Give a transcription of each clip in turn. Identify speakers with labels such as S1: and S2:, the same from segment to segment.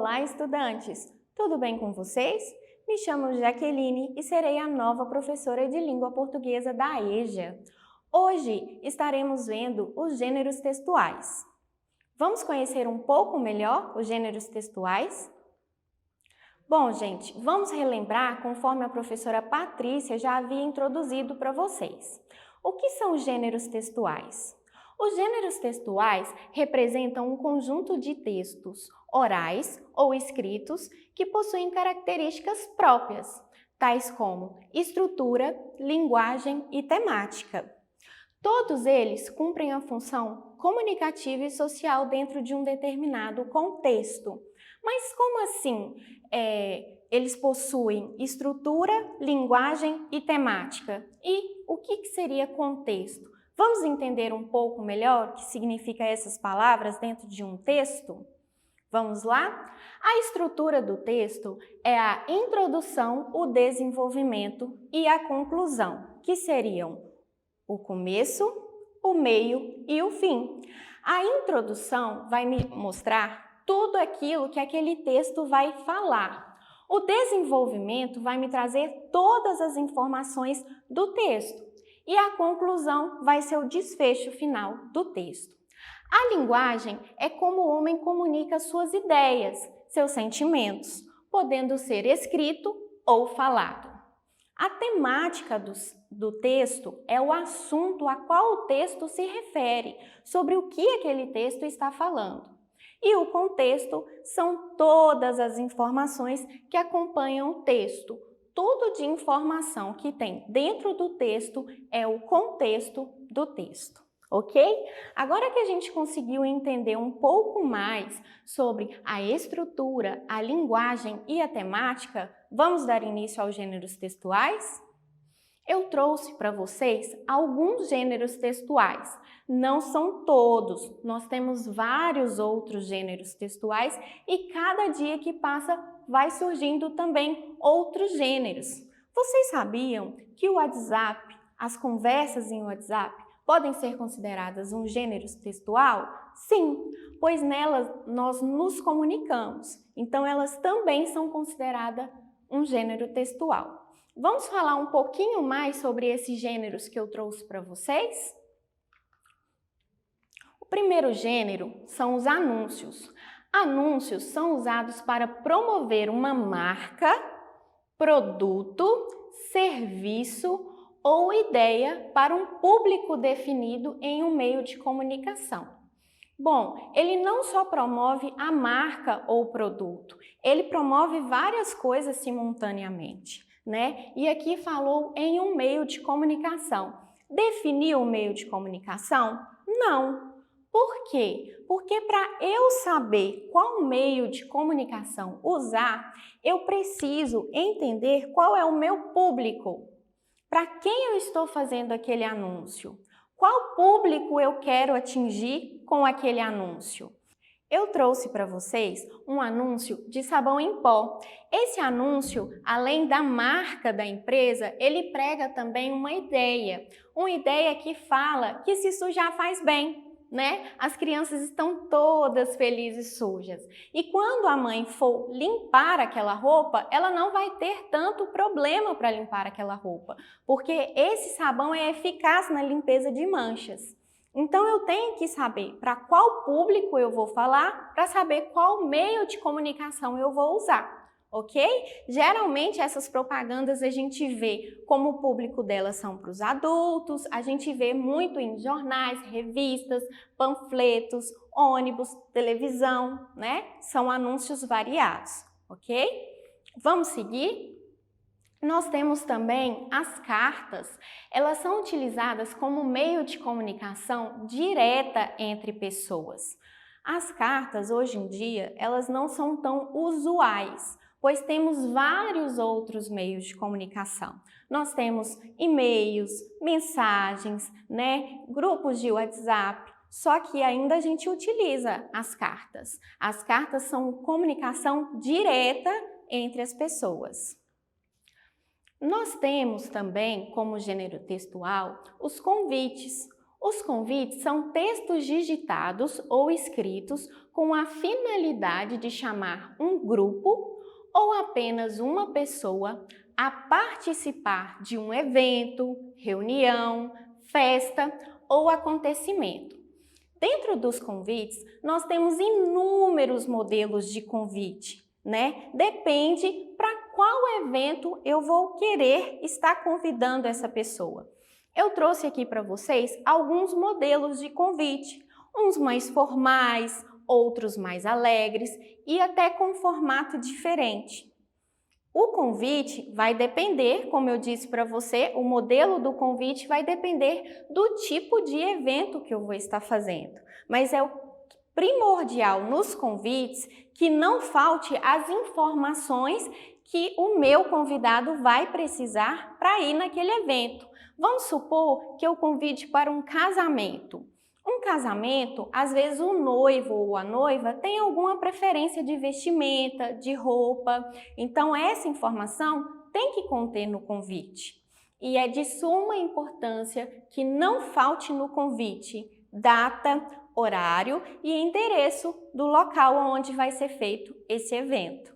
S1: Olá, estudantes! Tudo bem com vocês? Me chamo Jaqueline e serei a nova professora de língua portuguesa da EJA. Hoje estaremos vendo os gêneros textuais. Vamos conhecer um pouco melhor os gêneros textuais? Bom, gente, vamos relembrar conforme a professora Patrícia já havia introduzido para vocês. O que são os gêneros textuais? Os gêneros textuais representam um conjunto de textos orais ou escritos que possuem características próprias, tais como estrutura, linguagem e temática. Todos eles cumprem a função comunicativa e social dentro de um determinado contexto. Mas como assim eles possuem estrutura, linguagem e temática? E o que seria contexto? Vamos entender um pouco melhor o que significam essas palavras dentro de um texto? Vamos lá? A estrutura do texto é a introdução, o desenvolvimento e a conclusão, que seriam o começo, o meio e o fim. A introdução vai me mostrar tudo aquilo que aquele texto vai falar. O desenvolvimento vai me trazer todas as informações do texto. E a conclusão vai ser o desfecho final do texto. A linguagem é como o homem comunica suas ideias, seus sentimentos, podendo ser escrito ou falado. A temática do texto é o assunto a qual o texto se refere, sobre o que aquele texto está falando. E o contexto são todas as informações que acompanham o texto. Tudo de informação que tem dentro do texto é o contexto do texto, ok? Agora que a gente conseguiu entender um pouco mais sobre a estrutura, a linguagem e a temática, vamos dar início aos gêneros textuais? Eu trouxe para vocês alguns gêneros textuais. Não são todos, nós temos vários outros gêneros textuais e cada dia que passa vai surgindo também outros gêneros. Vocês sabiam que o WhatsApp, as conversas em WhatsApp, podem ser consideradas um gênero textual? Sim, pois nelas nós nos comunicamos, então elas também são consideradas um gênero textual. Vamos falar um pouquinho mais sobre esses gêneros que eu trouxe para vocês? O primeiro gênero são os anúncios. Anúncios são usados para promover uma marca, produto, serviço ou ideia para um público definido em um meio de comunicação. Bom, ele não só promove a marca ou produto, ele promove várias coisas simultaneamente, né? E aqui falou em um meio de comunicação. Definiu o meio de comunicação? Não. Por quê? Porque para eu saber qual meio de comunicação usar, eu preciso entender qual é o meu público. Para quem eu estou fazendo aquele anúncio? Qual público eu quero atingir com aquele anúncio? Eu trouxe para vocês um anúncio de sabão em pó. Esse anúncio, além da marca da empresa, ele prega também uma ideia que fala que se sujar faz bem, né? As crianças estão todas felizes sujas. E quando a mãe for limpar aquela roupa, ela não vai ter tanto problema para limpar aquela roupa, porque esse sabão é eficaz na limpeza de manchas. Então eu tenho que saber para qual público eu vou falar, para saber qual meio de comunicação eu vou usar, ok? Geralmente essas propagandas a gente vê como o público delas são para os adultos, a gente vê muito em jornais, revistas, panfletos, ônibus, televisão, né? São anúncios variados, ok? Vamos seguir? Nós temos também as cartas. Elas são utilizadas como meio de comunicação direta entre pessoas. As cartas, hoje em dia, elas não são tão usuais, pois temos vários outros meios de comunicação. Nós temos e-mails, mensagens, né? Grupos de WhatsApp, só que ainda a gente utiliza as cartas. As cartas são comunicação direta entre as pessoas. Nós temos também, como gênero textual, os convites. Os convites são textos digitados ou escritos com a finalidade de chamar um grupo ou apenas uma pessoa a participar de um evento, reunião, festa ou acontecimento. Dentro dos convites, nós temos inúmeros modelos de convite, né? Depende para qual evento eu vou querer estar convidando essa pessoa. Eu trouxe aqui para vocês alguns modelos de convite, uns mais formais, outros mais alegres e até com formato diferente. O convite vai depender, como eu disse para você, o modelo do convite vai depender do tipo de evento que eu vou estar fazendo. Mas é o primordial nos convites que não falte as informações que o meu convidado vai precisar para ir naquele evento. Vamos supor que eu convide para um casamento. Um casamento, às vezes o noivo ou a noiva tem alguma preferência de vestimenta, de roupa. Então, essa informação tem que conter no convite. E é de suma importância que não falte no convite data, horário e endereço do local onde vai ser feito esse evento.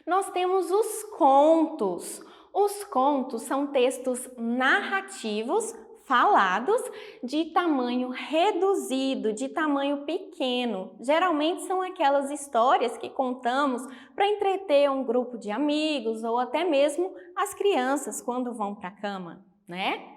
S1: Nós temos os contos. Os contos são textos narrativos falados de tamanho reduzido, de tamanho pequeno. Geralmente são aquelas histórias que contamos para entreter um grupo de amigos ou até mesmo as crianças quando vão para a cama, né?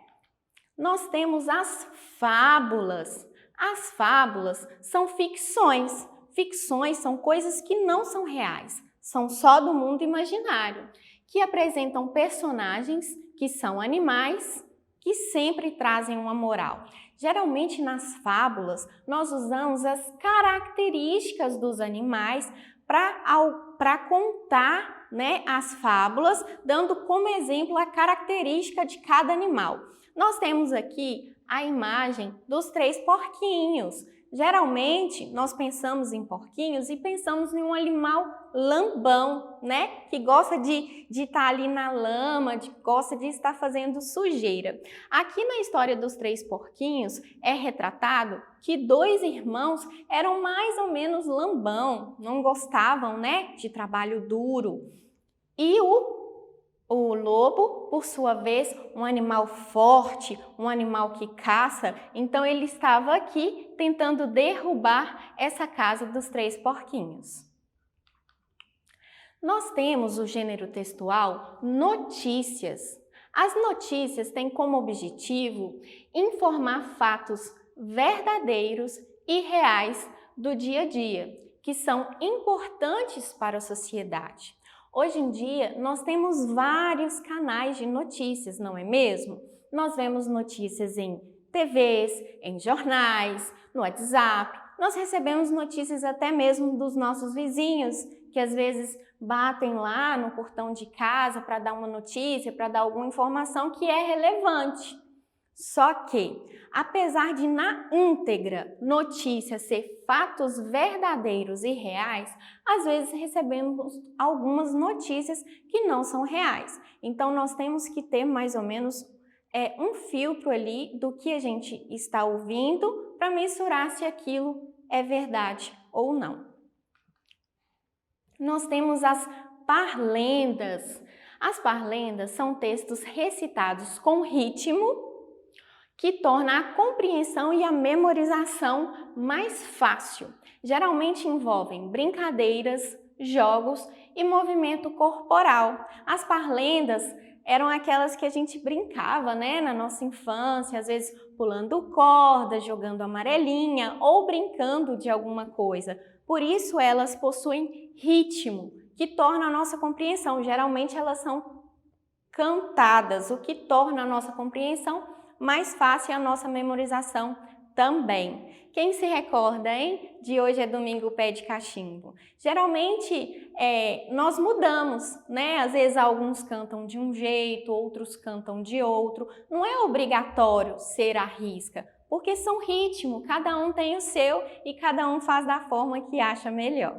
S1: Nós temos as fábulas. As fábulas são ficções. Ficções são coisas que não são reais, são só do mundo imaginário, que apresentam personagens que são animais, que sempre trazem uma moral. Geralmente nas fábulas nós usamos as características dos animais para contar, né, as fábulas, dando como exemplo a característica de cada animal. Nós temos aqui a imagem dos 3 porquinhos. Geralmente, nós pensamos em porquinhos e pensamos em um animal lambão, né? Que gosta de estar ali na lama, gosta de estar fazendo sujeira. Aqui na história dos 3 porquinhos é retratado que 2 irmãos eram mais ou menos lambão, não gostavam, né, de trabalho duro. E o lobo, por sua vez, um animal forte, um animal que caça, então ele estava aqui tentando derrubar essa casa dos 3 porquinhos. Nós temos o gênero textual notícias. As notícias têm como objetivo informar fatos verdadeiros e reais do dia a dia, que são importantes para a sociedade. Hoje em dia, nós temos vários canais de notícias, não é mesmo? Nós vemos notícias em TVs, em jornais, no WhatsApp. Nós recebemos notícias até mesmo dos nossos vizinhos, que às vezes batem lá no portão de casa para dar uma notícia, para dar alguma informação que é relevante. Só que, apesar de na íntegra notícia ser fatos verdadeiros e reais, às vezes recebemos algumas notícias que não são reais. Então, nós temos que ter mais ou menos um filtro ali do que a gente está ouvindo para mensurar se aquilo é verdade ou não. Nós temos as parlendas. As parlendas são textos recitados com ritmo que torna a compreensão e a memorização mais fácil. Geralmente envolvem brincadeiras, jogos e movimento corporal. As parlendas eram aquelas que a gente brincava, né, na nossa infância, às vezes pulando corda, jogando amarelinha ou brincando de alguma coisa. Por isso elas possuem ritmo, que torna a nossa compreensão. Geralmente elas são cantadas, o que torna a nossa compreensão mais fácil a nossa memorização também. Quem se recorda, hein? De hoje é domingo, pé de cachimbo. Geralmente, nós mudamos, né? Às vezes alguns cantam de um jeito, outros cantam de outro. Não é obrigatório ser à risca, porque são ritmo, cada um tem o seu e cada um faz da forma que acha melhor.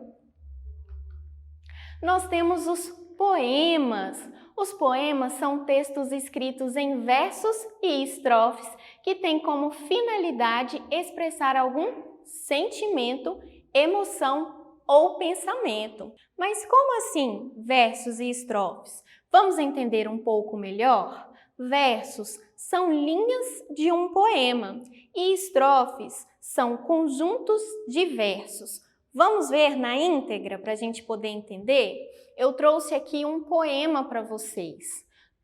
S1: Nós temos os poemas. Os poemas são textos escritos em versos e estrofes que têm como finalidade expressar algum sentimento, emoção ou pensamento. Mas como assim versos e estrofes? Vamos entender um pouco melhor? Versos são linhas de um poema e estrofes são conjuntos de versos. Vamos ver na íntegra para a gente poder entender? Eu trouxe aqui um poema para vocês.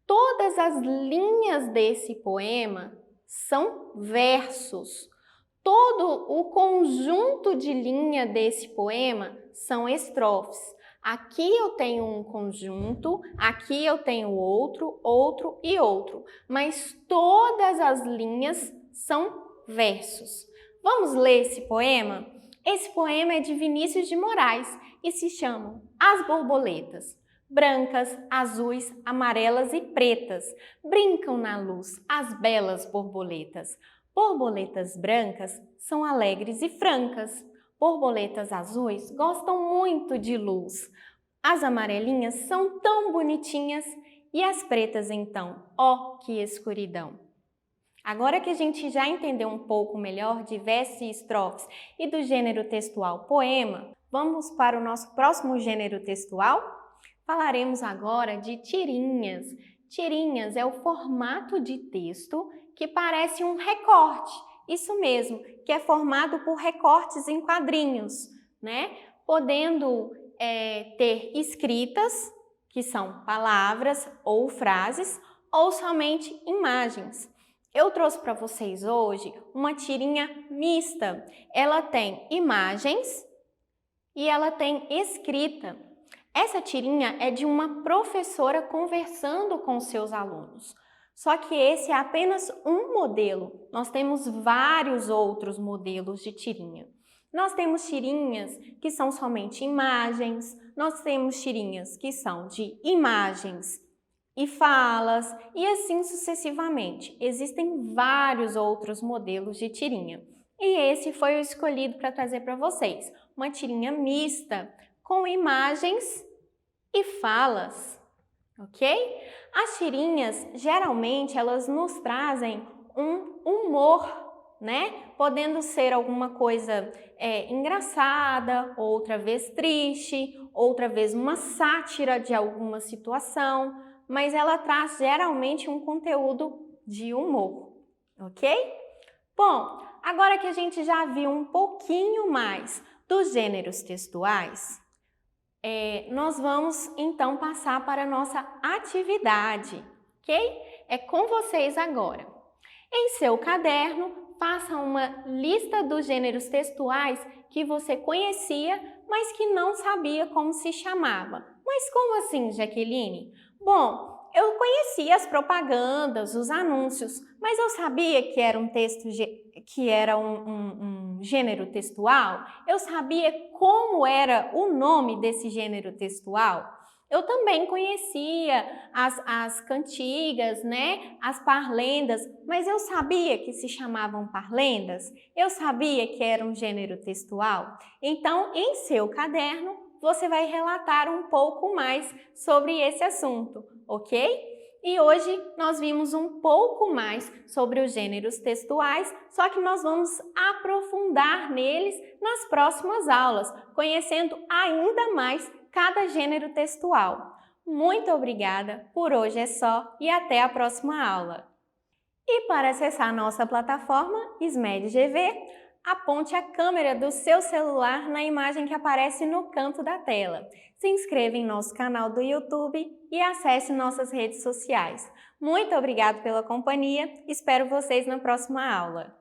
S1: Todas as linhas desse poema são versos. Todo o conjunto de linha desse poema são estrofes. Aqui eu tenho um conjunto, aqui eu tenho outro, outro e outro. Mas todas as linhas são versos. Vamos ler esse poema? Esse poema é de Vinícius de Moraes e se chama As Borboletas. Brancas, azuis, amarelas e pretas, brincam na luz as belas borboletas. Borboletas brancas são alegres e francas. Borboletas azuis gostam muito de luz. As amarelinhas são tão bonitinhas e as pretas então, ó que escuridão! Agora que a gente já entendeu um pouco melhor de versos e estrofes e do gênero textual poema, vamos para o nosso próximo gênero textual? Falaremos agora de tirinhas. Tirinhas é o formato de texto que parece um recorte, isso mesmo, que é formado por recortes em quadrinhos, né? Podendo ter escritas, que são palavras ou frases, ou somente imagens. Eu trouxe para vocês hoje uma tirinha mista. Ela tem imagens e ela tem escrita. Essa tirinha é de uma professora conversando com seus alunos. Só que esse é apenas um modelo. Nós temos vários outros modelos de tirinha. Nós temos tirinhas que são somente imagens, nós temos tirinhas que são de imagens e falas, e assim sucessivamente. Existem vários outros modelos de tirinha. E esse foi o escolhido para trazer para vocês. Uma tirinha mista, com imagens e falas, ok? As tirinhas, geralmente, elas nos trazem um humor, né? Podendo ser alguma coisa engraçada, outra vez triste, outra vez uma sátira de alguma situação, mas ela traz geralmente um conteúdo de humor, ok? Bom, agora que a gente já viu um pouquinho mais dos gêneros textuais, nós vamos então passar para a nossa atividade, ok? É com vocês agora. Em seu caderno, faça uma lista dos gêneros textuais que você conhecia, mas que não sabia como se chamava. Mas como assim, Jaqueline? Bom, eu conhecia as propagandas, os anúncios, mas eu sabia que era um texto, que era um gênero textual? Eu sabia como era o nome desse gênero textual? Eu também conhecia as cantigas, né? As parlendas, mas eu sabia que se chamavam parlendas? Eu sabia que era um gênero textual? Então, em seu caderno, você vai relatar um pouco mais sobre esse assunto, ok? E hoje nós vimos um pouco mais sobre os gêneros textuais, só que nós vamos aprofundar neles nas próximas aulas, conhecendo ainda mais cada gênero textual. Muito obrigada, por hoje é só e até a próxima aula. E para acessar nossa plataforma SMED-GV, aponte a câmera do seu celular na imagem que aparece no canto da tela. Se inscreva em nosso canal do YouTube e acesse nossas redes sociais. Muito obrigado pela companhia, espero vocês na próxima aula.